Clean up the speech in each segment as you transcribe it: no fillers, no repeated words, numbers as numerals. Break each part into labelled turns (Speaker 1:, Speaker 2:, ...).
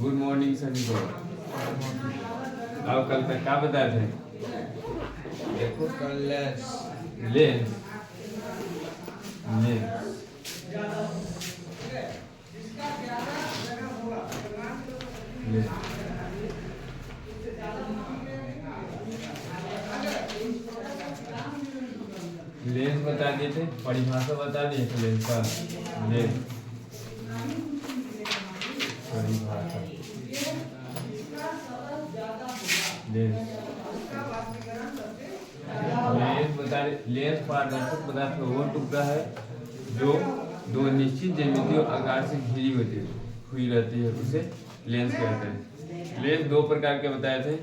Speaker 1: Good morning सभी को। आप कल तक क्या बताए थे?
Speaker 2: देखो कल lens
Speaker 1: lens lens lens lens बता दिए थे, परिभाषा बता दिए थे लेंस का। लेंस परिभाषा लेंस लेंस बता लेंस पारदर्शक पदार्थ का वो टुकड़ा है जो दो निश्चित ज्यामितीय आकार से घिरी हुई रहती है, उसे लेंस कहते हैं। लेंस दो प्रकार के बताए थे,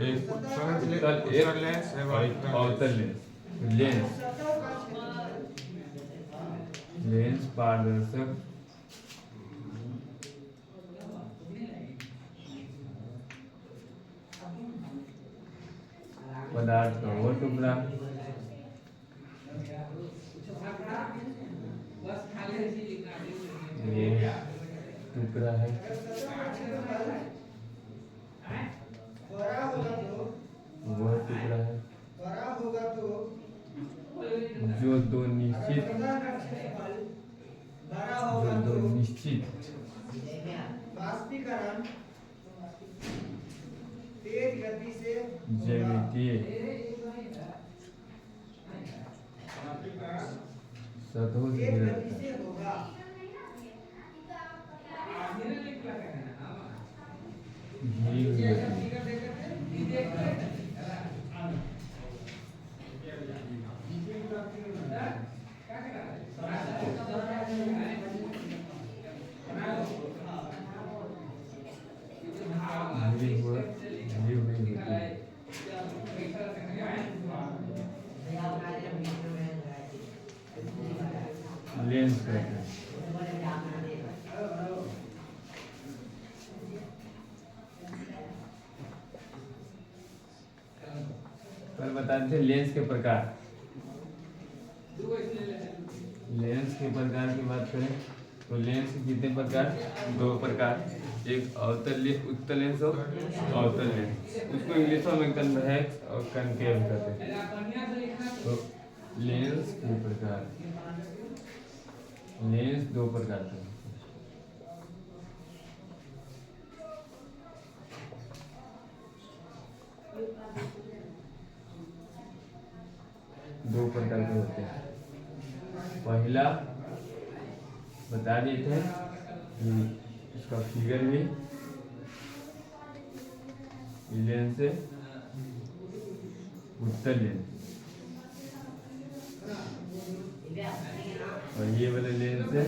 Speaker 1: एक उत्तल
Speaker 2: लेंस
Speaker 1: और अवतल लेंस। लेंस लेंस पारदर्शक पदार्थ का वो टुकड़ा ये टुकड़ा है वह टुकड़ा है जो दो निश्चित ज्यामितीय सतहों से घिरा रहता है। घिरी हुई रहती है। घिरी हुई होती है। लेंस कहते हैं। कल बताते थे लेंस के प्रकार। लेंस के प्रकार की बात करें तो लेंस के कितने प्रकार? दो प्रकार, एक उत्तल लेंस और अवतल लेंस। उसको इंग्लिश में कन्वेक्स और कनकेव कहते हैं। तो लेंस के प्रकार, लेंस दो प्रकार के होते हैं। पहला बता दिए थे कि इसका फिगर भी लेंस है उत्तल लेंस, और ये वाला लेंस है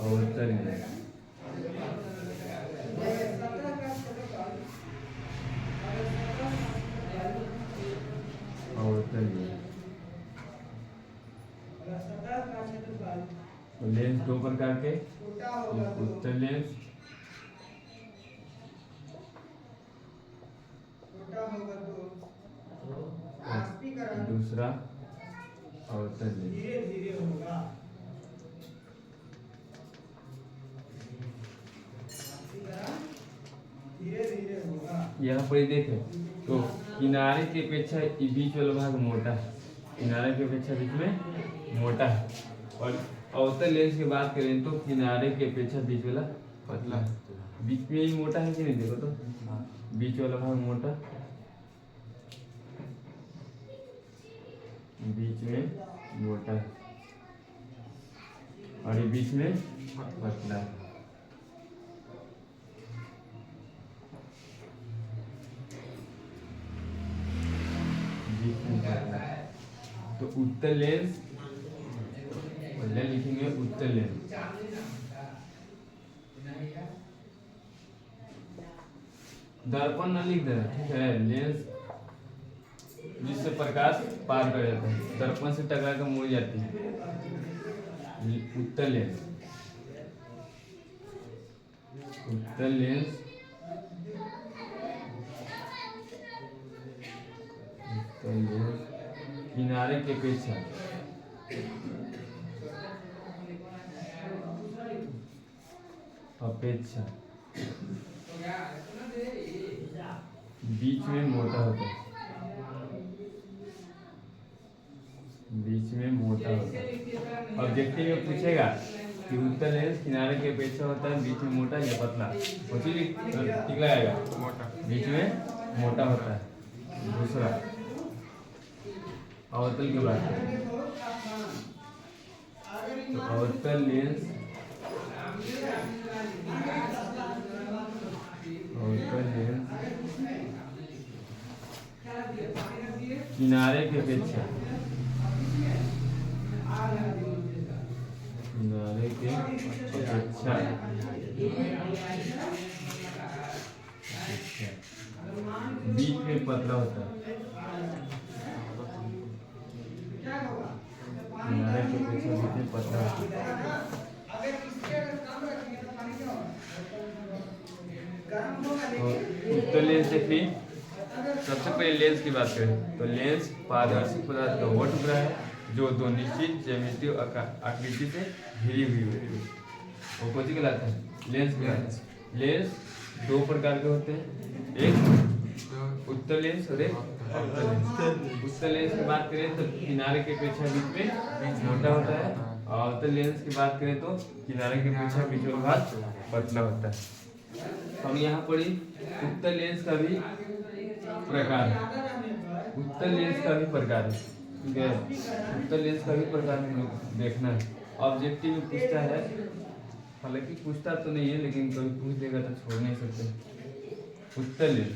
Speaker 1: अवतल लेंस। अवतल लेंस। तो लेंस दो प्रकार के, एक उत्तल लेंस दूसरा अवतल लेंस। यहाँ पर ही देखें तो किनारे की अपेक्षा ये बीच वाला भाग मोटा है, किनारे की अपेक्षा बीच में मोटा है। और अवतल लेंस की बात करें तो किनारे की अपेक्षा बीच वाला पतला है। बीच में ही मोटा है कि नहीं? देखो तो बीच वाला भाग मोटा, बीच में मोटा है और ये बीच में पतला है। तो उत्तल लेंस पहले लिखेंगे, उत्तल लेंस दर्पण न लिख देना, ठीक है? लेंस जिससे प्रकाश पार कर जाता है, दर्पण से टकरा कर मुड़ जाती है, उत्तल लेंस। उत्तल लेंस किनारे की अपेक्षा अपेक्षा बीच में मोटा होता है, बीच में मोटा होता है। ऑब्जेक्टिव में पूछेगा कि उत्तल लेंस किनारे की अपेक्षा होता है बीच में मोटा या पतला, ठीक लगाएगा,
Speaker 2: मोटा।
Speaker 1: बीच में मोटा होता है। दूसरा अवतल की बात करें तो अवतल लेंस किनारे की अपेक्षा बीच में पतला होता है, किनारे की अपेक्षा बीच में पतला होता है। उत्तल लेंस से फिर सबसे पहले लेंस की बात करें तो लेंस पारदर्शी पदार्थ का वो टुकड़ा है जो दो निश्चित ज्यामितीय आकृति से घिरी हुई होती है। वो कौन सी कहलाता है? लेंस कहलाता है। लेंस दो प्रकार के होते हैं, एक उत्तल लेंस और एक अवतल लेंस। उत्तल लेंस की बात करें तो किनारे की अपेक्षा बीच में मोटा होता है, और अवतल लेंस की बात करें तो किनारे की अपेक्षा बीच में भाग पतला होता है। हम यहाँ पढ़ी उत्तल लेंस का भी प्रकार है, उत्तल लेंस का भी प्रकार है, ठीक है। उत्तल लेंस का भी प्रकार हम लोग देखना है। ऑब्जेक्टिव में पूछता है, हालांकि पूछता तो नहीं है लेकिन कभी पूछ देगा तो छोड़ नहीं सकते। उत्तल लेंस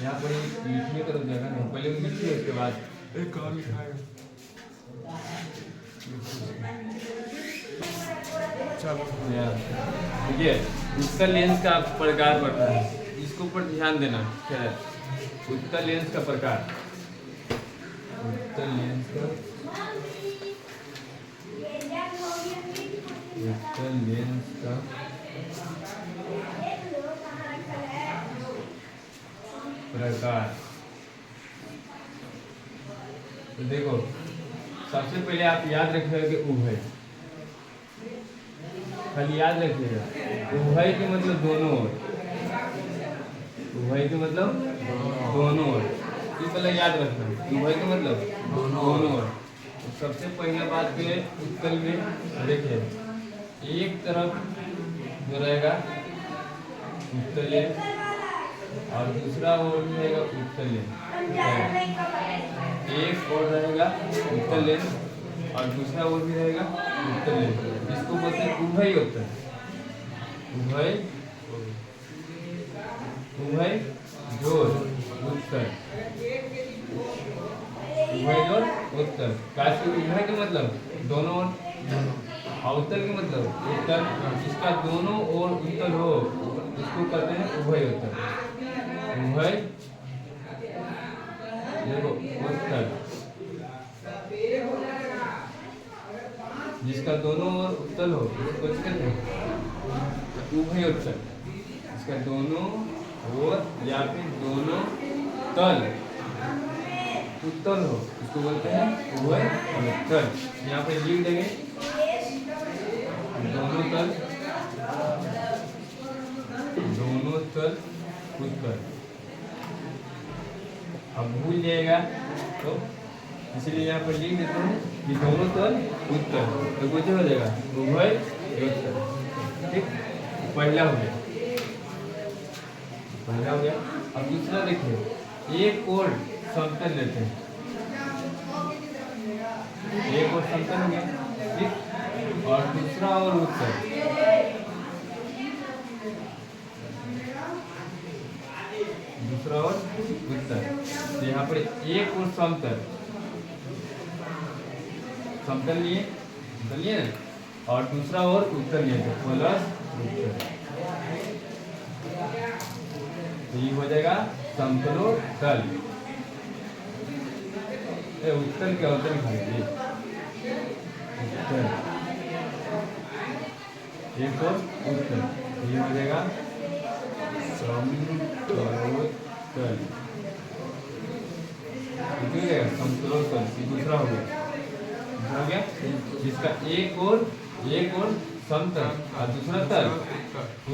Speaker 1: यहाँ पर लिखने का तो जगह नहीं, पहले लिखिए उसके बाद
Speaker 2: एक और लिखाएगा।
Speaker 1: ठीक है। उत्तल लेंस का प्रकार पढ़ना है, इसके ऊपर ध्यान देना है। उत्तल लेंस का प्रकार, उत्तल लेंस का प्रकार। तो देखो सबसे पहले आप याद रखिएगा कि उभय, खाली याद रखिएगा उभय के मतलब दोनों ओर, उभय के मतलब दोनों ओर, ये पहले याद रखना। उभय के मतलब दोनों ओर। तो सबसे पहले बात करें उत्तल में, देखिए एक तरफ जो रहेगा उत्तल लेंस और दूसरा ओर भी रहेगा उत्तल लेंस, एक और रहेगा उत्तल लेंस और दूसरा ओर भी रहेगा उत्तल लेंस। इसको बोलते हैं उभय उत्तल, उभय उभय जोड़ उत्तल, उभय जोड़ उत्तल। काशी उभय के मतलब दोनों ओर, अवतल के मतलब उत्तल, जिसका दोनों ओर उत्तल हो इसको कहते हैं उभय उत्तल। उभय देखो उत्तल, जिसका दोनों ओर उत्तल हो उसको कहते हैं उभय उत्तल। इसका दोनों ओर या फिर दोनों तल उत्तल हो इसको बोलते हैं उभय उत्तल। यहाँ पे लिख देंगे दोनों तल उत्तल। अब भूल जाएगा तो इसलिए यहाँ पर लिख देते हैं कि दोनों तल उत्तल, तो कुछ हो जाएगा उभय उत्तल। ठीक, पहला हो गया, पहला हो गया। अब दूसरा देखिए, एक और समतल लेते हैं, एक और समतल हो गया, ठीक, और दूसरा और उत्तल। दूसरा और उत्तल, तो यहाँ पर एक और समतल, समतल लिए और दूसरा और उत्तल लिए तो प्लस उत्तल, तो ये हो जाएगा समतलोत्तल। उत्तल क्या उत्तल खाएंगे, उत्तल एक और उत्तल, ये हो जाएगा समतलोत्तल। समतलोत्तल दूसरा हो गया। हो गया, जिसका एक और समतल और दूसरा तल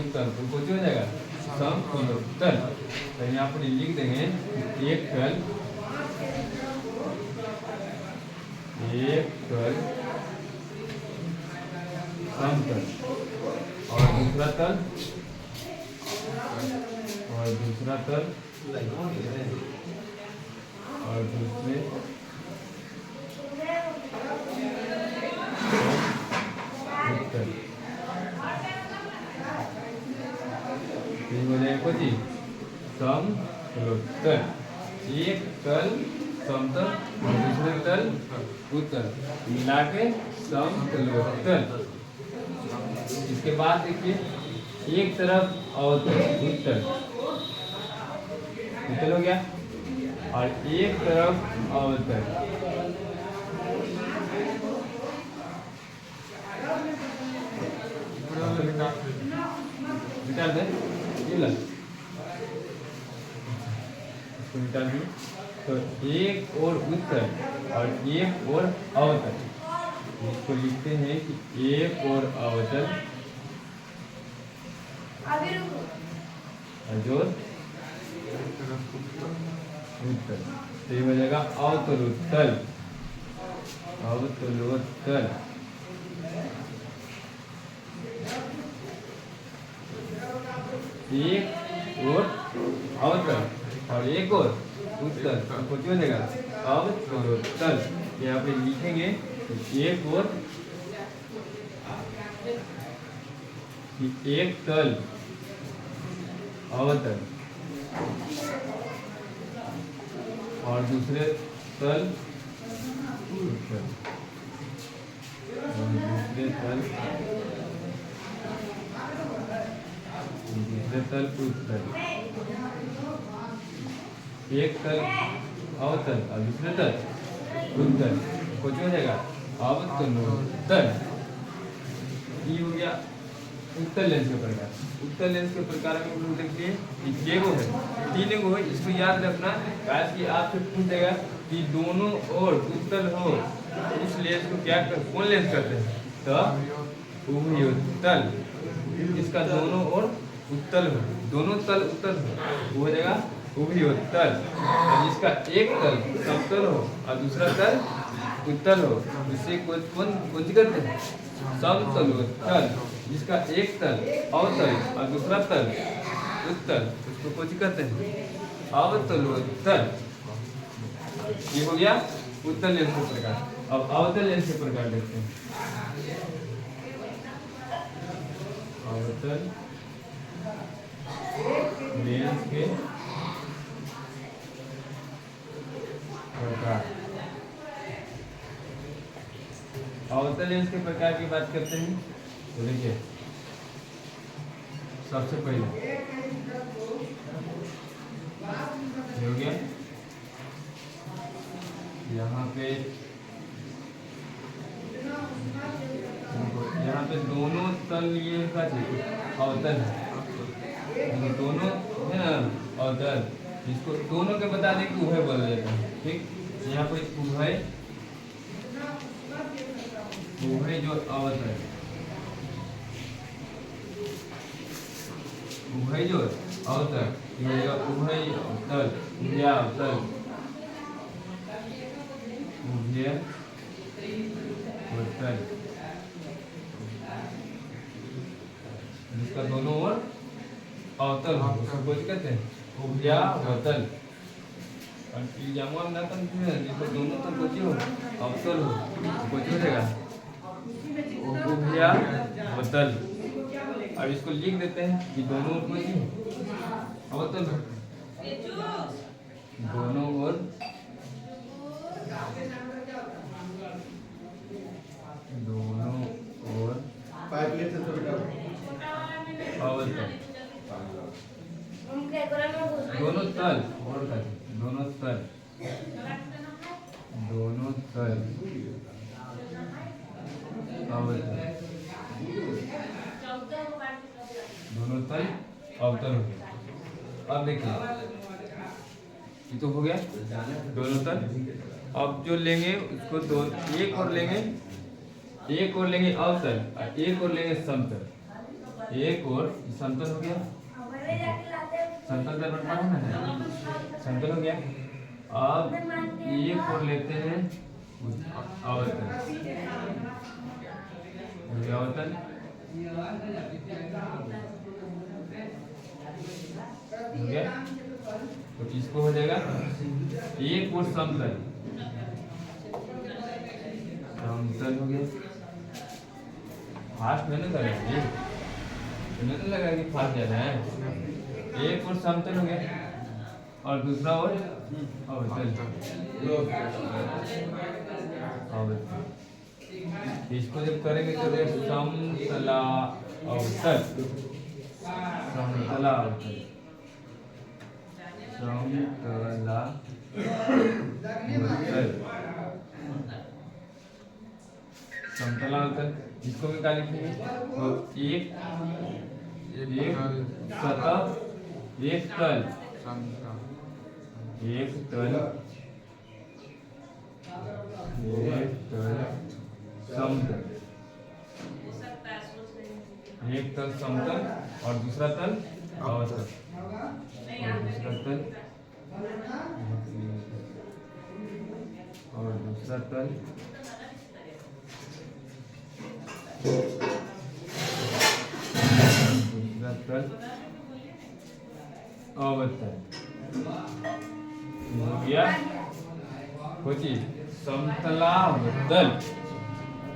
Speaker 1: उत्तल, तो कुछ हो जाएगा समतल। तो यहाँ पर लिख देंगे एक तल समतल और दूसरा तल और दूसरे उत्तल। ये हो जाएगा कुछ समतल, एक तल समतल और दूसरे तल उत्तल मिला के समतलोत्तल। इसके बाद देखिए एक तरफ अवतल उत्तल हो गया और एक तरफ अवतल निकाल दे, इसको निकाल दिए। तो एक और उत्तल और एक और अवतल, इसको लिखते हैं कि एक और अवतल जो उत्तल, तो ये हो जाएगा अवतलोत्तल। एक और अवतल और एक और उत्तल, कुछ हो जाएगा अवतलोत्तल। यहाँ पे लिखेंगे एक और एक तल अवतल और दूसरे तल उत्तल और दूसरे तल उत्तल। एक तल अवतल और दूसरे तल उत्तल, कुछ हो जाएगा अवतलोत्तल। ये हो गया उत्तल लेंस के प्रकार। उत्तल लेंस के प्रकार में हम लोग देखिए तीन गो है, इसको याद रखना कि आपसे पूछ देगा कि दोनों ओर उत्तल हो उस लेंस को क्या कौन लेंस करते हैं, तो उभयोत्तल। इसका दोनों ओर उत्तल हो, दोनों तल उत्तल हो, वो हो जाएगा उभयोत्तल। और जिसका एक तल समतल हो और दूसरा तल उत्तल हो, इसे कौन सी करते हैं, समतलोत्तल। जिसका एक तल अवतल और दूसरा तल उत्तल, उसको कौन सी करते हैं, अवतलोत्तल। ये हो गया उत्तल लेंस के प्रकार। अब अवतल लेंस के प्रकार देखते हैं। अवतल लेंस के प्रकार। अवतल लेंस के प्रकार की बात करते हैं तो देखिए सबसे पहले हो गया यहाँ पे दोनों तल ये का अवतल है, दोनों है ना अवतल। इसको दोनों के बता दें कि उभय बोला जाता है, ठीक। यहाँ पे उभय जो अवतल, उभय जो अवतल, ये हो जाएगा उभय अवतल, उभय अवतल, उभय अवतल। जिसका दोनों ओर अवतल हो उसको कुछ कहते हैं उभय अवतल। और जामुआ में ना जिसको दोनों तल कुछ हो अवतल हो कुछ हो जाएगा उभय अवतल। अब इसको लिख देते हैं कि दोनों ओर कुछ अवतल हो, दोनों ओर अवतल, दोनों तल दोनों तल अवतल, दोनों तल अवतल हो गया। अब देखिए ये तो हो गया दोनों तल अब जो लेंगे उसको दो, एक और लेंगे अवतल और एक और लेंगे समतल। एक और समतल हो गया, समतल दर्पण पढ़ा ना, समतल हो गया। अब एक और लेते हैं अवतल, अवतल हो गया। तो इसको हो जाएगा एक और समतल, समतल हो गया। फास्ट मैंने करेंगे, मैंने लगा कि फास्ट ज्यादा है। एक और समतल हो गया और दूसरा और अवतल, अवतल। इसको जब करेंगे तो समतला अवतल, समतला अवतल, समतला अवतल, समतला अवतल। इसको भी क्या लिखेंगे? तो एक सतह, एक तल, एक तल, एक तल समतल, एक तल समतल और दूसरा तल अवतल, दूसरा तल और दूसरा तल अवतल हो गया। कोची समतलावतल,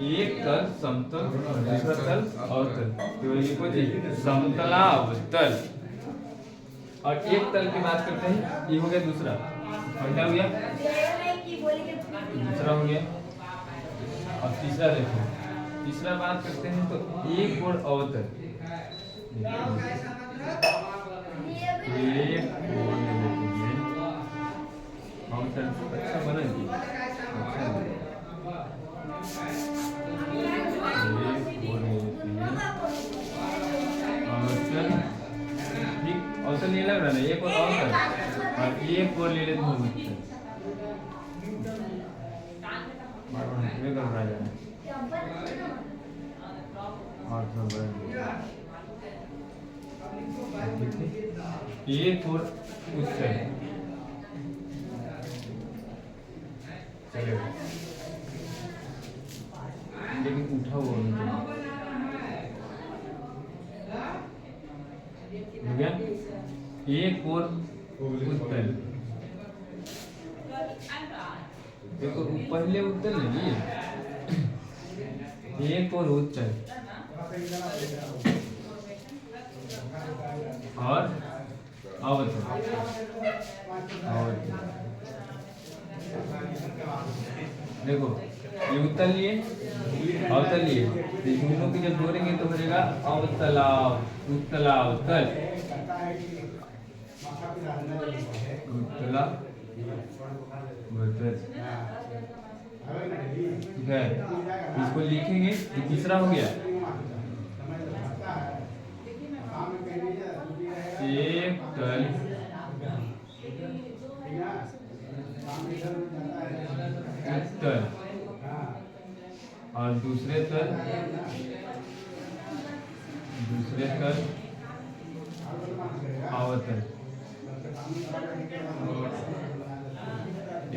Speaker 1: एक तल समतल दूसरा तल अवतल, तो ये कोची समतलावतल। और एक तल की बात करते हैं, ये हो गया दूसरा, और क्या हो गया? दूसरा हो गया। और तीसरा देखो, तीसरा बात करते हैं तो एक और अवतल, एक और अवतल अच्छा बना जी, अच्छा अवतल, ठीक। अवतल नहीं लग रहा ना, एक और अवतल और एक और ले लेते हैं में कर रहा है और एक और उत्तर चलेगा, लेकिन उठा हुआ हो गया। एक और उत्तर, देखो पहले उत्तर नहीं, एक और उत्तर और अवतल, अवतल। देखो ये उत्तल लिए, अवतल लिए, दोनों की जब जोड़ेंगे तो हो जाएगा अवतलाव, उत्तलावतल, उत्तला अवतल, ठीक है। इसको लिखेंगे तो तीसरा हो गया, एक तल उत्तल और दूसरे तल अवतल,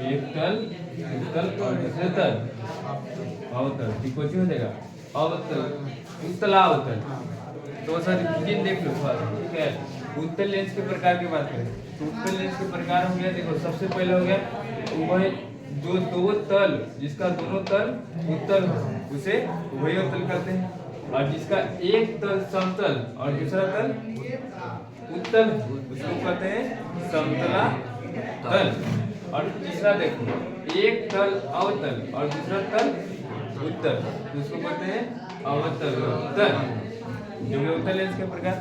Speaker 1: एक तल उत्तल और दूसरे तल अवतल, ठीक हो जाएगा अवतल, उत्तलावतल। तो सर इंजन देख लो थोड़ा, ठीक है। उत्तल लेंस के प्रकार की बात करें तो उत्तल लेंस के प्रकार हो गया, देखो सबसे पहले हो गया वह जो दो तल, जिसका दोनों तल उत्तल हो उसे उभयोत्तल कहते हैं, और जिसका एक तल समतल और दूसरा तल उत्तल उसको कहते हैं समतला तल। और तीसरा देखो, एक तल अवतल और दूसरा तल उत्तल, उसको कहते हैं अवतल तल। जो उत्तल लेंस के प्रकार।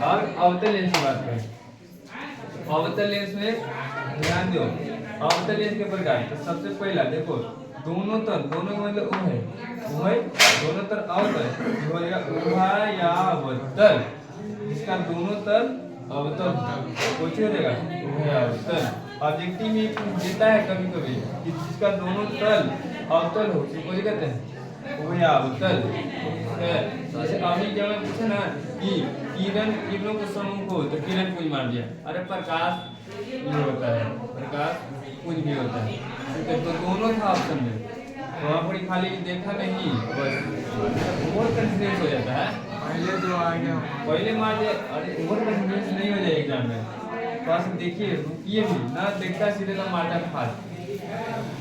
Speaker 1: और अवतल लेंस की बात करें, अवतल लेंस में ध्यान दो, अवतल लेंस के प्रकार। तो सबसे पहला देखो, दोनों तल, दोनों मतलब उभय, दोनों तल अवतल हो जाएगा उभयावतल, जिसका दोनों तल अवतल कुछ हो जाएगा उभयावतल। ऑब्जेक्टिव में देता है कभी कभी कि जिसका दोनों तल अवतल हो, इसको क्या कहते हैं, वो या अवतल है। जैसे अभी जब मैं पूछे ना कि किरणों को समूह को, तो किरण पुंज मान दिया, अरे प्रकाश ये होता है, प्रकाश पुंज भी होता है, तो दोनों था ऑप्शन में, तो वहाँ पर खाली देखा नहीं, बस ओवर कॉन्फिडेंस हो जाता है।
Speaker 2: पहले जो आ गया
Speaker 1: पहले मान जाए, अरे ओवर कॉन्फिडेंस नहीं हो जाए एग्जाम में, थोड़ा सा देखिए, रुकिए भी ना, देखता सीधे ना मारता फास्ट।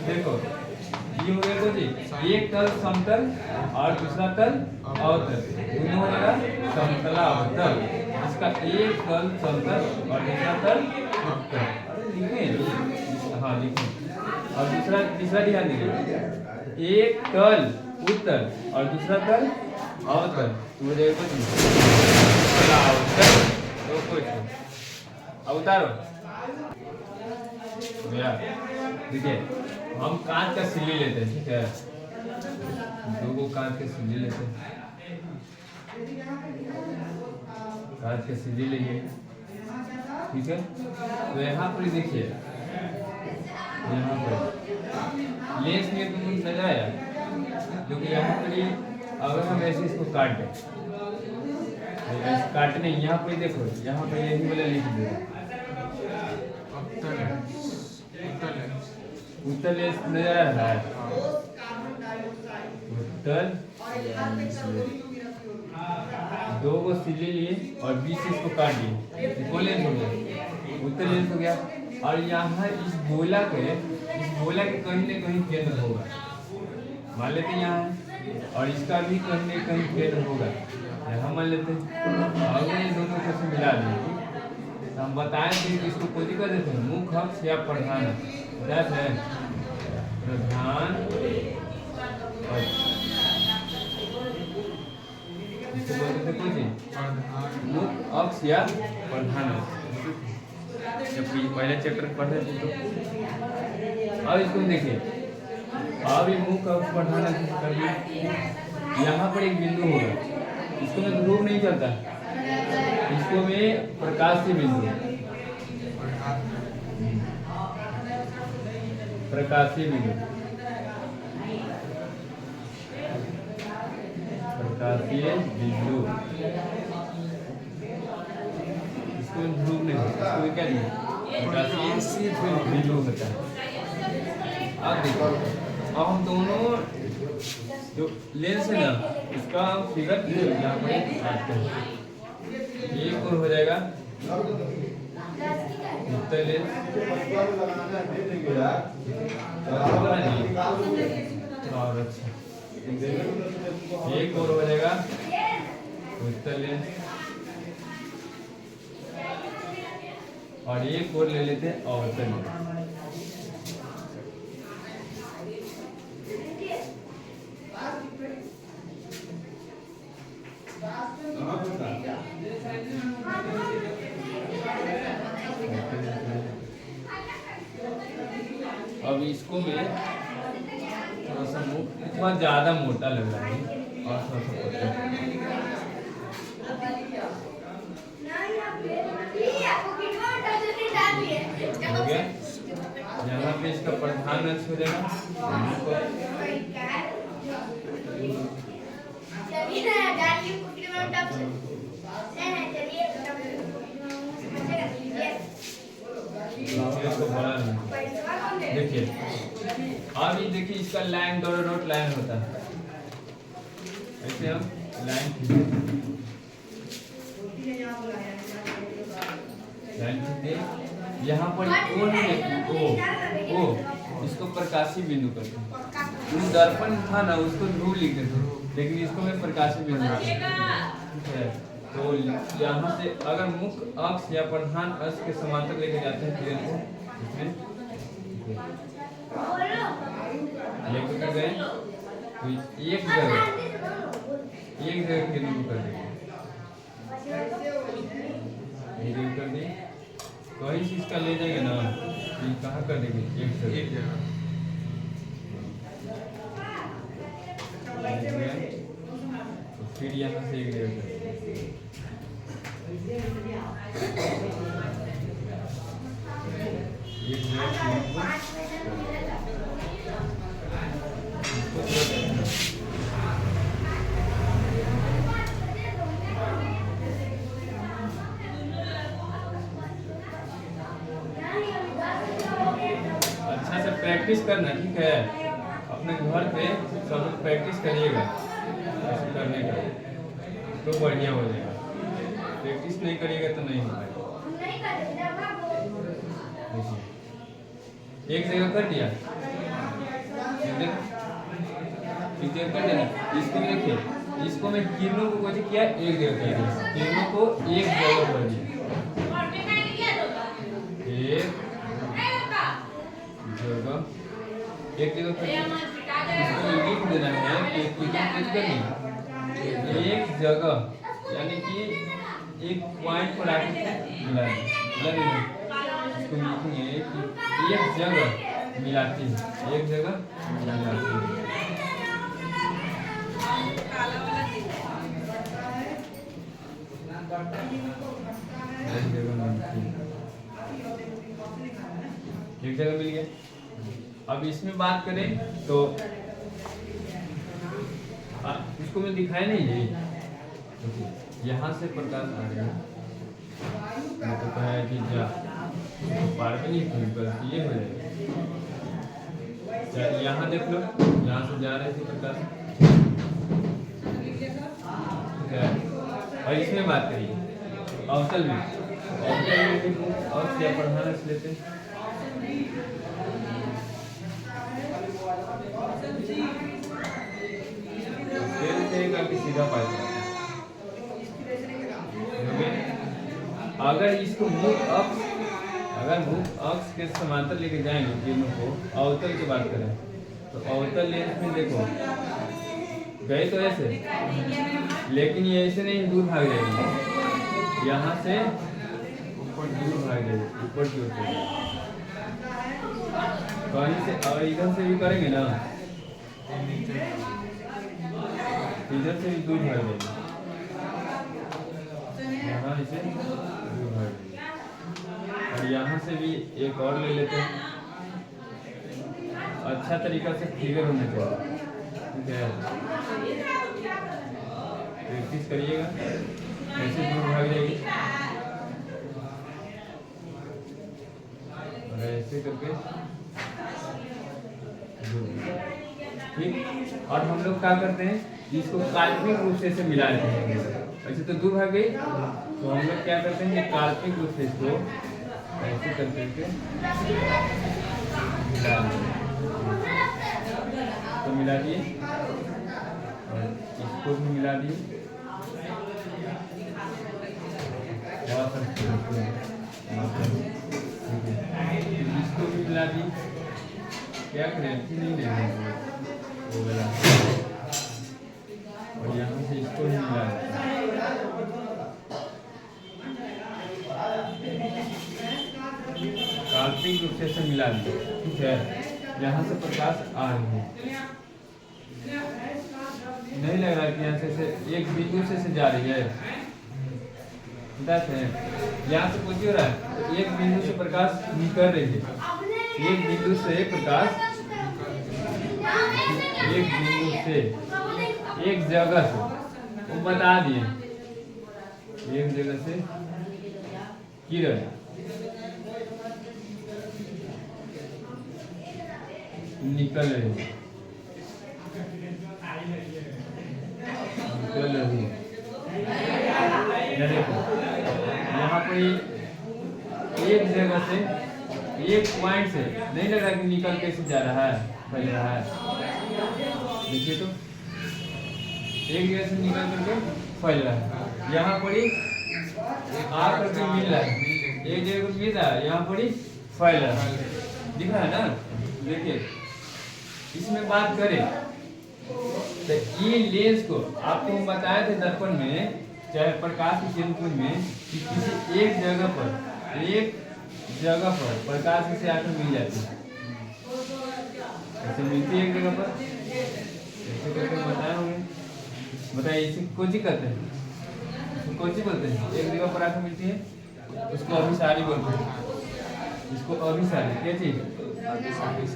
Speaker 1: देखो ये हो गया जी, एक तल समतल और दूसरा तल अवतल, दोनों हो जाएगा समतला अवतल। इसका एक तल समतल और दूसरा तल अवतल, अरे लिखें, हाँ लिखें। और दूसरा तीसरा ध्यान दीजिए, एक तल उत्तल और दूसरा तल अवतल, तो हो जाएगा समतला अवतल। तो कुछ अब उतारो भैया, देखिए हम कांच का सिल्ली लेते हैं, ठीक है, दो कांच के सिल्ली लेते हैं, कांच के सिल्ली लेंगे, ठीक है। तो यहाँ पर देखिए, यहाँ पर लेंस में तो कुछ नजर आया, क्योंकि यहाँ पर अगर हम ऐसे इसको काट दें, काटने यहाँ पर देखो, यहाँ पर यही वाला लिख दो उत्तल लेंस नजर आ रहा है, उत्तल दो को सिले लिए और बीच से इसको काट दिए, दो लेंस हो गया, उत्तल लेंस हो गया। और यहाँ इस गोला के कहीं न कहीं केंद्र होगा, मान लेते हैं यहाँ है, और इसका भी कहीं न कहीं केंद्र होगा, यहाँ मान लेते हैं, और ये दोनों को से मिला देंगे। हम बताएं कि इसको कोई कर देते हैं, मुख्य अक्ष या प्रधान अक्ष, है प्रधान अक्ष, इसको बोलते थे कुछ मुख्य अक्ष या प्रधान अक्ष, जब पहले चैप्टर पढ़े थे तो। अब इसको देखिए, अब ये मुख्य अक्ष प्रधान अक्ष कर दिया, यहाँ पर एक बिंदु होगा, इसको में ध्रुव नहीं चलता, इसको में प्रकाशीय बिंदु, प्रकाशीय बिंदु, प्रकाशीय बिंदु, इसको ध्रुव नहीं, इसको क्या नहीं, प्रकाशीय बिंदु होता है। अब देखो, अब हम दोनों जो लेंस है ना, इसका फिगर यहाँ पर काटते हैं, एक और हो जाएगा उत्तल लेंस, और अच्छा एक और हो जाएगा उत्तल लेंस, और एक और ले लेते हैं अवतल लेंस। अब इसको मैं थोड़ा सा इतना ज्यादा मोटा लग रहा है और थोड़ा सा पतला हो गया। यहाँ पे इसका प्रधान अक्ष हो जाएगा, इसको बड़ा नहीं। देखिए अब ये देखिए, इसका लाइन डॉट लाइन होता है, ऐसे हम लाइन खींचते, यहाँ पर ओ इसको प्रकाशीय बिंदु करते हैं, दर्पण था ना उसको ध्रुव लिखते थे, लेकिन इसको मैं प्रकाशीय बिंदु करते हैं। तो यहाँ से अगर मुख्य अक्ष या प्रधान अक्ष के समांतर लेके जाते हैं किरण को, इसमें लेके कर गए तो एक जगह किरण कर देंगे, कर दी, कहीं से इसका ले जाएंगे ना, ये कहाँ कर देंगे, एक जगह तो फिर यहाँ से एक जगह कर एक जगह किरणों को अच्छा से प्रैक्टिस करना, ठीक है। अपने घर पे सब लोग प्रैक्टिस करिएगा ऐसे करने का, तो बढ़िया हो जाएगा। प्रैक्टिस नहीं करिएगा तो नहीं होगा। एक जगह कर दिया, एक जगह कर देना। इसको भी देखिए, इसको मैं किरणों को कुछ किया एक जगह कर दिया, किरणों को एक जगह कर दिया, एक जगह कर दिया। इसको लिख देना है कि करनी एक जगह, यानी कि एक पॉइंट पर आके मिला देना। इसको लिखेंगे कि एक जगह मिलाती है, एक जगह मिलाती है। एक जगह मिल गया। अब इसमें बात करें तो इसको मैं दिखाया नहीं है, यहाँ से प्रकाश आ रहा है तो कहा है कि जा पार पे नहीं ये हो जाएगा। यहाँ देख लो, यहाँ से जा रहे थे प्रकाश, और इसमें बात करिए अवतल में, और क्या पढ़ाना लेते हैं। सीधा पाया, अगर इसको मुख अक्ष के समांतर लेके जाएंगे किरणों को, अवतल की बात करें तो अवतल लेंस में देखो गए तो ऐसे, लेकिन ये ऐसे नहीं दूर भाग जाएगी, यहाँ से ऊपर दूर भाग जाएगी, ऊपर की ओर कहीं से। और इधर से भी करेंगे ना, इधर से भी दूर भाग जाएगी, यहाँ इसे दूर भाग जाएगी। और यहाँ से भी एक और ले लेते हैं, अच्छा तरीका से फिगर होना चाहिए, ठीक है। प्रैक्टिस करिएगा, कैसे दूर भाग जाएगी, और ऐसे करके ठीक। और हम लोग क्या करते हैं, इसको काल्पनिक रूप से मिला देते हैं। ऐसे तो दूर भाग गई, तो हम लोग क्या करते हैं कि काल्पनिक रूप से इसको ऐसे करके तो मिला दिए, और इसको भी मिला दिए, इसको भी मिला दिए। क्या करें, नहीं वो मिला, और यहाँ से इसको भी मिला देते हैं। काल्पनिक रूप से मिला दिया, ठीक है। यहाँ से प्रकाश आ रही है, नहीं लग रहा कि यहाँ से एक बिंदु से जा रही है, यहाँ से कुछ हो रहा है, तो एक बिंदु से प्रकाश निकल रही है, एक बिंदु से प्रकाश, एक बिंदु से एक जगह से, वो बता दिए, एक जगह से किरण निकल रही है, देखो यहाँ पर एक जगह से, एक पॉइंट से, नहीं लग रहा कि निकल कैसे जा रहा है, फैल रहा है। देखिए तो एक जगह से निकल करके फैल रहा है, यहाँ पर ही आ करके मिल रहा है, एक जगह को मिल रहा है, यहाँ पर ही फैल रहा है, दिख रहा है ना। देखिए इसमें बात करें तो ये लेंस को आपको हम बताए थे दर्पण में, चाहे प्रकाश की किरण में, कि किसी एक जगह पर प्रकाश से आकर मिल जाती है, ऐसे मिलती है एक जगह पर, ऐसे करके बताए होंगे। बताइए इसे कोची कहते हैं, कोची बोलते हैं, एक जगह पर आकर मिलती है, उसको अभिसारी बोलते हैं, इसको अभिसारी क्या चीज अभिसारी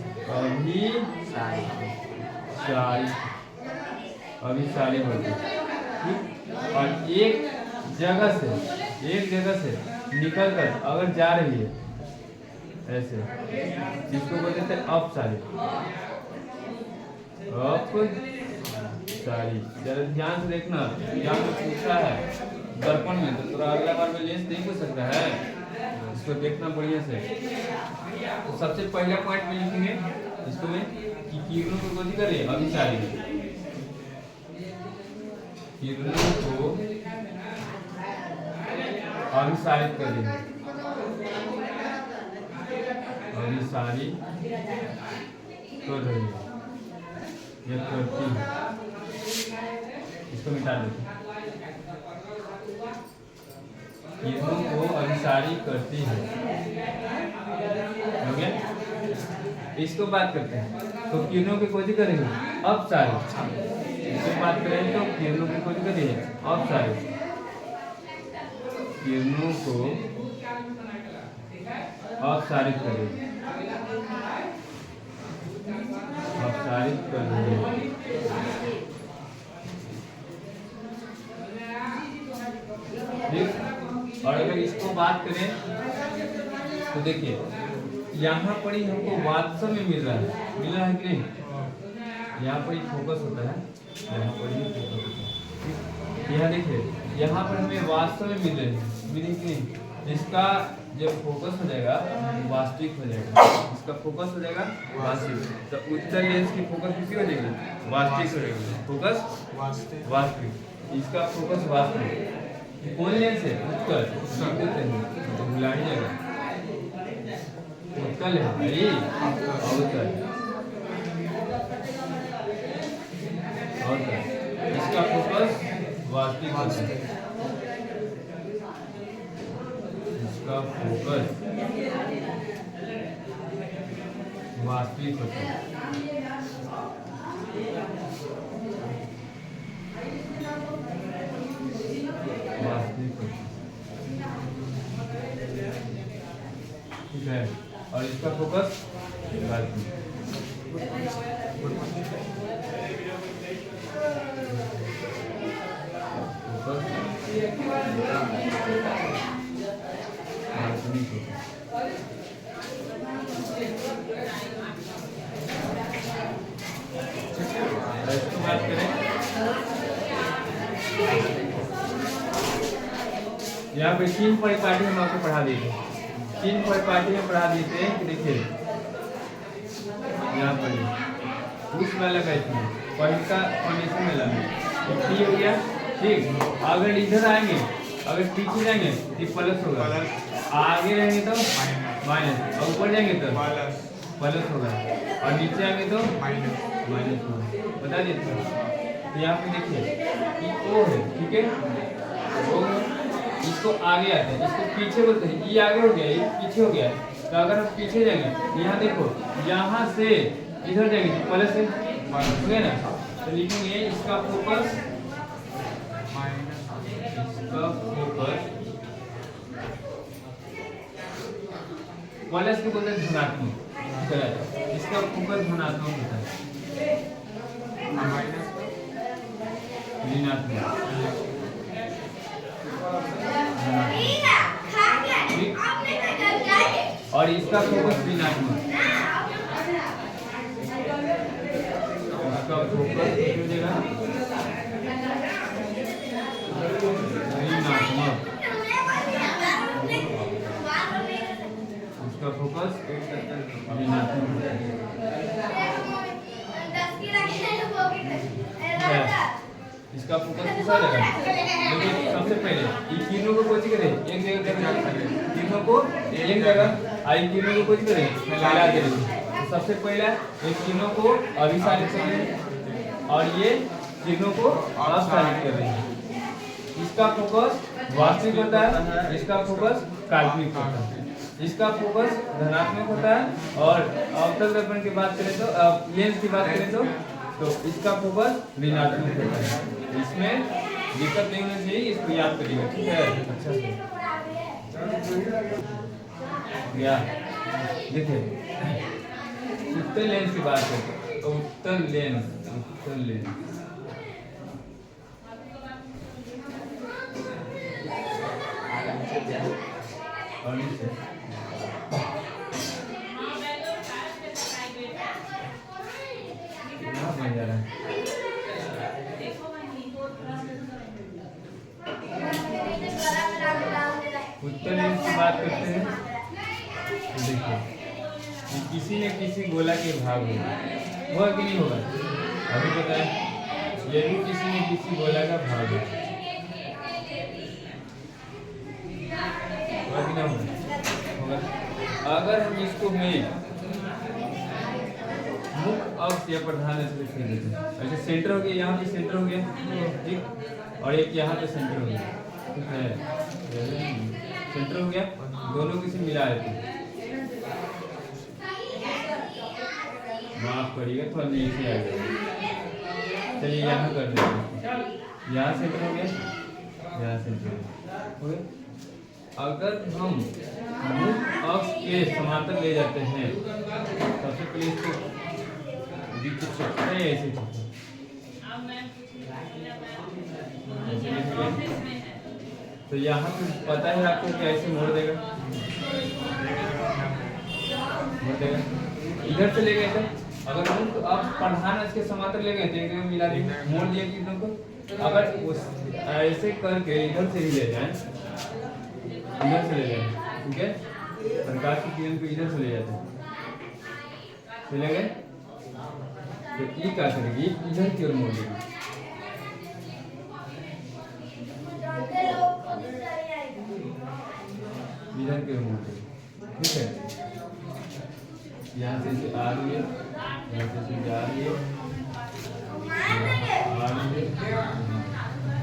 Speaker 1: अभिसारी बोलते हैं, ठीक। और एक जगह से निकल कर अगर जा रही है ऐसे, जिसको बोलते थे अपसारी। अपसारी जरा ध्यान से देखना, यहाँ पे पूछा है दर्पण में, तो थोड़ा अगला बार में लेंस नहीं पूछ सकता है, इसको देखना बढ़िया से। तो सबसे पहला पॉइंट में लिखेंगे इसको में कि किरणों को कौन करे अभिसारी, किरणों को अभिसारित कर देंगे, अभिसारी कर रही है, ये करती है, इसको मिटा देते हैं। किरणों को अभिसारी करती है, हो गया। इसको बात करते हैं तो किरणों की खोज करेंगे अपसारी, इसको बात करें तो किरणों की खोज करेंगे अपसारी, किरणों को अपसारित करेंगे, अपसारित करेंगे। ठीक। और अगर इसको बात करें तो देखिए यहाँ पर ही हमको वास्तव में मिल रहा है कि नहीं, यहाँ पर ही फोकस होता है, यहाँ पर ही फोकस होता है, ठीक। यहाँ देखिए यहाँ पर हमें वास्तव में मिल रहे हैं, मिले कि नहीं। इसका जब फोकस हो जाएगा वास्तविक हो जाएगा, इसका फोकस हो जाएगा वास्तविक, तो उत्तर लेंस की फोकस किसी हो जाएगी वास्तविक हो जाएगी, फोकस वास्तविक, इसका फोकस वास्तविक। कौन लेंस है उत्तर, तो भुला ही जाएगा, उत्तर है भाई, अवतल, अवतल, इसका फोकस वास्तविक होता है, इसका फोकस वास्तविक होता है। ठीक है, और इसका फोकस इसको बात करें, यहाँ पे 3 परिपाटी हम आपको पढ़ा दिए थे, 3 परिपाटी हम पढ़ा दिए थे कि देखिए यहाँ पर उस वाला का इसमें पॉइंट का फाउंडेशन में लगा ठीक हो गया, ठीक। अगर इधर आएंगे, अगर पीछे जाएंगे तो प्लस होगा, आगे रहेंगे तो माइनस, और ऊपर जाएंगे तो प्लस होगा, और नीचे आएंगे तो माइनस होगा, बता देते हैं। तो यहाँ पे देखिए ये ओ है, ठीक है, ओ इसको आगे आते हैं, इसको पीछे बोलते हैं, ये आगे हो गया, ये पीछे हो गया। तो अगर हम पीछे जाएंगे यहाँ देखो, यहाँ से इधर जाएंगे तो प्लस है, हो गया ना। तो लिखेंगे इसका फोकस, इसका फोकस प्लस के बोलते हैं धनात्मक, इसका फोकस धनात्मक होता है, ऋणात्मक, और इसका फोकस ऋणात्मक, इसका फोकस हो जाएगा ऋणात्मक, इसका फोकस ऋणात्मक है, इसका फोकस किसा रहेगा। देखिए सबसे पहले ये किरणों को कोई करें एक जगह करना, किरणों को एक जगह, आई किरणों को कोई करें फैला देंगे। सबसे पहला ये किरणों को अभिसारित कर रहे हैं और ये किरणों को अपसारित कर रहे हैं। इसका फोकस वास्तविक होता है, इसका फोकस काल्पनिक होता है, इसका फोकस धनात्मक होता है, और अवतल दर्पण की बात करें तो लेंस की बात करें तो इसका फोकस ऋणात्मक होता है। इसमें दिक्कत नहीं होनी चाहिए, इसको याद करिएगा, ठीक है, अच्छा से या देखिए उत्तल लेंस की बात करते हैं। उत्तल लेंस, उत्तल लेंस और नीचे यहाँ बन जा रहा है। उत्तल लेंस की बात करते हैं तो देखिए ये किसी न किसी गोला के भाग होगा कि नहीं होगा? अभी बताएं, ये भी किसी न किसी गोला का भाग है, होगा कि नहीं होगा? अगर हम इसको में मुख्य अक्ष या प्रधान अक्ष लिख देते हैं, ऐसे सेंटर हो गया, यहाँ पे सेंटर हो गया, ठीक, और एक यहाँ पे सेंटर हो गया, ठीक है, सेंटर हो गया, दोनों को से मिला देते हैं। माफ करिएगा थोड़ा नीचे आ गया। चलिए यहाँ कर देते हैं, यहाँ सेंटर हो गया, यहाँ सेंटर हो गया। अगर हम मुख्य अक्ष के समांतर ले जाते हैं, सबसे पहले इसको बीच से ऐसे तो यहाँ पे पता है आपको कैसे मोड़ देगा, मोड़ देगा इधर से ले गए थे। अगर हम तो आप प्रधान अक्ष के समांतर ले गए थे, एक मिला दिए, मोड़ दिया कितनों को। अगर उस ऐसे करके इधर से ही ले जाए, इधर से ले जाए, ठीक है, प्रकाश की किरण को इधर से ले जाते हैं, चले गए तो ये क्या करेगी, इधर की ओर मोड़ देगी, इधर की ओर मोड़ देगी, ठीक है। यहाँ से आ रही है, यहाँ से जा रही है,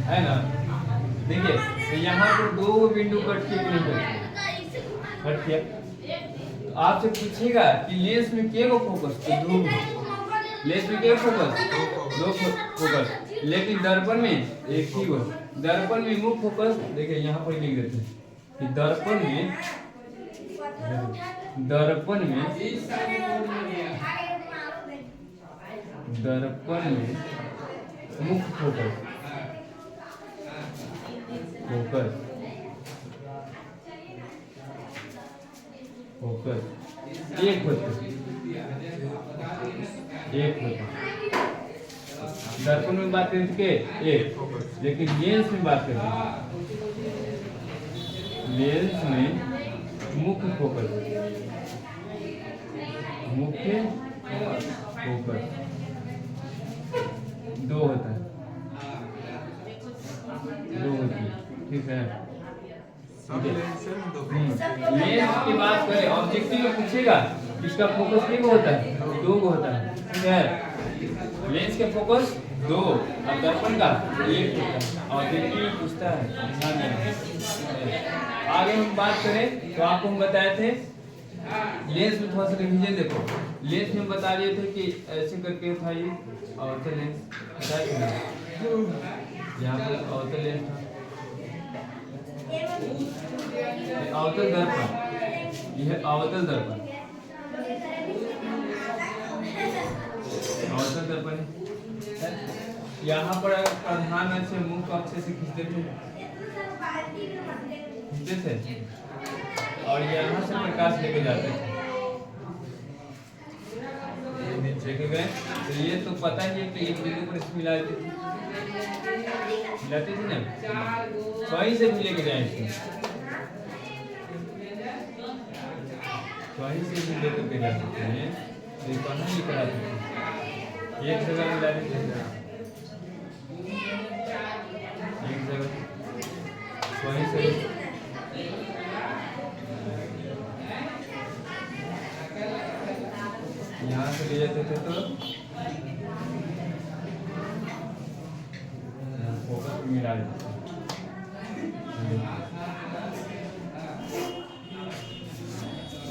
Speaker 1: है ना? देखिए तो यहाँ पर दो बिंदु कट के कट किया। आपसे पूछेगा कि लेंस में के गो फोकस, तो दो, लेंस में के फोकस, दो फोकस, लेकिन दर्पण में एक ही गो। दर्पण में मुख्य फोकस, देखिए यहाँ पर लिख देते हैं कि दर्पण में मुख्य फोकस एक होता है, दर्पण में बात करते के एक, लेकिन लेंस में बात करते हैं, लेंस में मुख्य फोकस दो होता है, दो होती है, ठीक है। लेंस की बात करें, ऑब्जेक्टिव में पूछेगा इसका फोकस कितने होता है, दो को होता है, ठीक है। लेंस के फोकस दो, अब दर्पण का एक होता है, ऑब्जेक्टिव में पूछता है। आगे हम बात करें तो आपको हम बताए थे लेंस में थोड़ा सा रिवीजन देखो। लेंस में बता दिए थे कि ऐसे करके उठाइए, अवतल लेंस यहाँ पर अवतल लेंस था, अवतल दर्पण, यह अवतल दर्पण, अवतल दर्पण है। यहाँ पर प्रधान अक्ष से मुख्य अक्ष से खींचते थे और यहाँ से प्रकाश लेके जाते थे, लेके गए। तो ये तो पता ही है कि एक बिंदु पर इसको मिलाते थे ना, कहीं से भी लेके जाए इसको, कहीं से भी लेकर के जाते थे, तो कहाँ लेकर आते थे, एक जगह मिला देते थे, एक जगह कहीं से यहाँ से ले जाते थे तो फोकस मिला देते थे,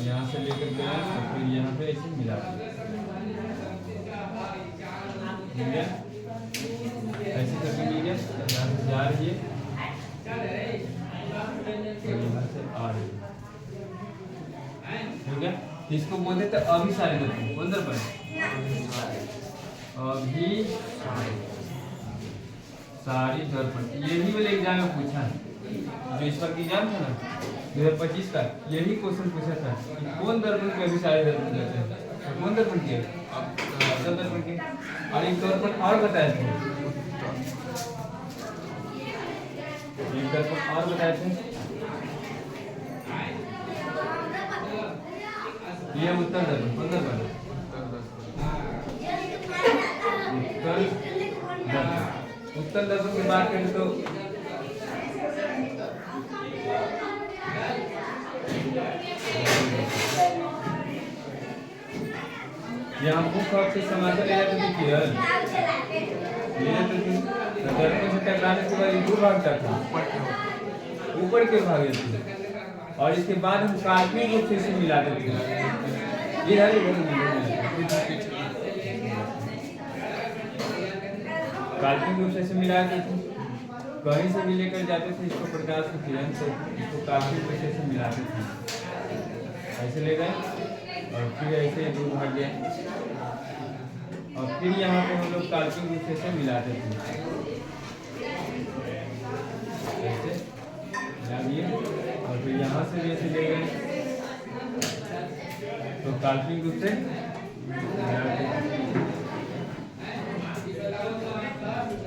Speaker 1: यहाँ से लेकर के फिर यहाँ पे ऐसे मिला देते, ऐसे करके मिल गया। यहाँ से जा रही है, यहाँ से आ रही है। ठीक है, इसको बोलते थे अभिसारी दर्पण। कौन दर्पण? अभिसारी दर्पण। यही वाले एग्जाम में पूछा है, जो इस बार की एग्जाम था ना 2025 का, यही क्वेश्चन पूछा था कि कौन दर्पण के अभिसारी दर्पण कहते हैं। कौन दर्पण के? अवतल दर्पण के। और एक दर्पण और बताए थे, एक दर्पण और बताए थे, ये उत्तर दर्पण। कौन दर्पण? उत्तर दर्पण की बात करें तो यहाँ मुख से समाचार ले जाते थे केवल ले जाते थे, दर्पण से टकराने के बाद दो भाग तक ऊपर के भाग जाते, और इसके बाद हम काल्पनिक रूप से इसे मिलाते थे। ये है काल्पनिक रूप से इसे मिलाते थे, कहीं से भी लेकर जाते थे इसको प्रकाश की किरण से, इसको काल्पनिक रूप से इसे मिलाते थे, ऐसे ले गए और फिर ऐसे दो भाग गए, और फिर यहाँ पे हम लोग काल्पनिक रूप से इसे मिलाते थे, ऐसे मिला दिए, और फिर यहाँ से भी ऐसे ले गए तो काल्पनिक रूप से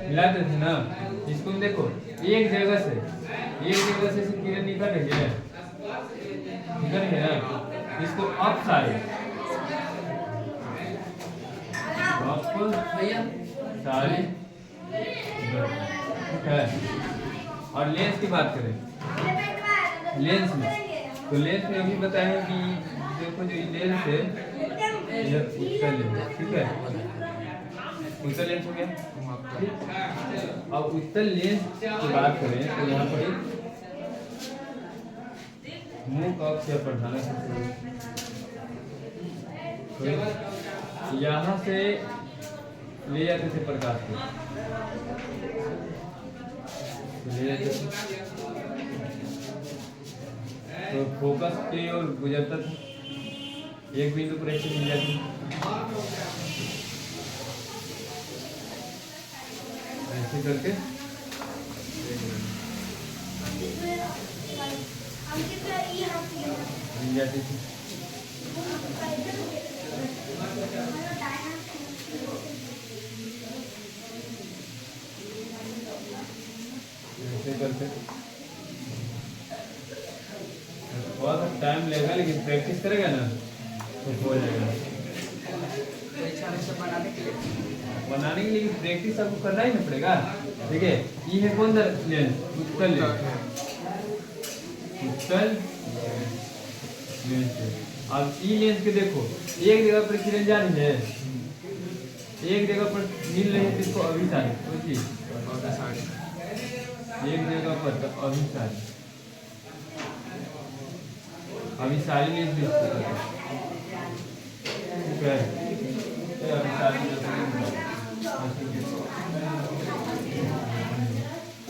Speaker 1: मिलाते थे ना। इसको देखो, एक जगह से किरण निकल रही है ना, इसको अपसारी सारी, ठीक है। और लेंस की बात करें, लेंस में तो लेंस में अभी बताया कि देखो जो लेंस है यह उत्तल लेंस, ठीक है, उत्तल लेंस हो गया। अब उत्तल लेंस की बात करें तो यहाँ पर मुख अक्ष या प्रधान अक्ष, यहाँ से ले जाते थे प्रकाश को, ले जाते थे तो फोकस की ओर गुजरता था, एक बिंदु पर ऐसे मिल जाती, ऐसे करके मिल जाती थी। ऐसे करके थोड़ा सा टाइम लगेगा, लेकिन प्रैक्टिस करेगा ना तो हो जाएगा। बनाने के लिए प्रैक्टिस आपको करना ही ना पड़ेगा। देखिए ये है कौन सा लेंस? उत्तल लेंस, उत्तल लेंस। अब ई लेंस के देखो, एक जगह पर किरण जा रही है, एक जगह पर मिल रही है, इसको अभिसारी, एक जगह पर तो अभिसारी, अभिसारी लेंस भी इसको कहते हैं, ठीक है।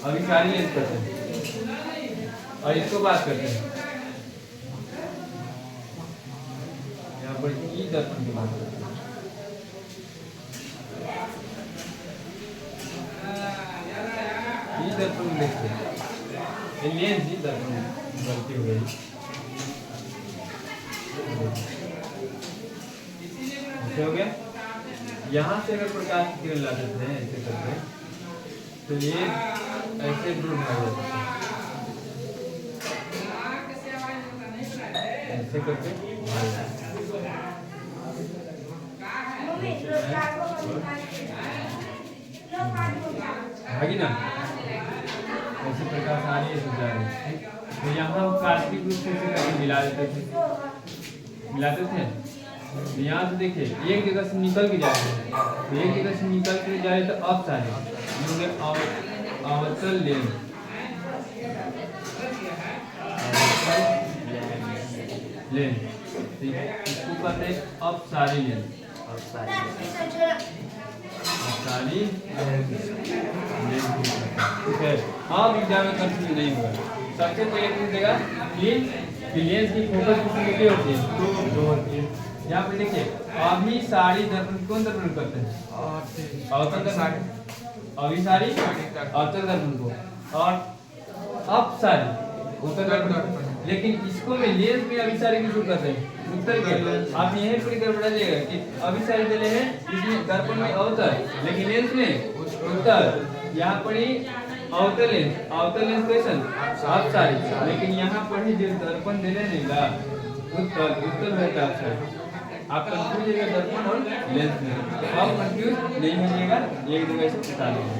Speaker 1: अभिसारी लेंस करते हैं, और इसको बात करते हैं यहाँ पर ई दर्पण की बात करते हैं। ई दर्पण देखते हैं, ये लेंस ई दर्पण गलती हो गई, ऐसे हो गया। यहाँ से अगर प्रकाश की किरण ला देते हैं ऐसे करके तो ये ऐसे दूर भाग जाते हैं, ऐसे करके भागी ना, ऐसे प्रकाश आ रही है तो जा रही है। तो यहाँ हम काल्पनिक रूप से मिलाते थे, तो यहाँ से देखिए एक जगह से निकल के जा रहे हैं, तो एक जगह से निकल के जा रहे तो अब सारे अवतल लेंस, लेंस इसको कहते हैं अपसारी लेंस, अपसारी लेंस, ठीक है। अब एग्जाम में कंफ्यूज नहीं होगा। सबसे पहले पूछ देगा कि कि लेंस की फोकस कितनी होती है? दो होती है। यहाँ पे देखिए अभिसारी दर्पण कौन दर्पण करते हैं? अवतल दर्पण, अभिसारी अवतल दर्पण को, और अपसारी उत्तल दर्पण। लेकिन इसको में लेंस में अभिसारी किसको कहते हैं? उत्तल के। आप यहीं पर गड़बड़ा जाएगा कि अभिसारी दिले हैं इसमें दर्पण में अवतल, लेकिन लेंस में उत्तल। यहाँ पर ही अवतल लेंस क्वेश्चन अपसारी, लेकिन यहाँ पर ही जो दर्पण दिले नहीं ला उत्तल रहता है। आप कंफ्यूज होइएगा दर्पण और लेंस में, आप कंफ्यूज नहीं होइएगा, एक जगह से बता देंगे।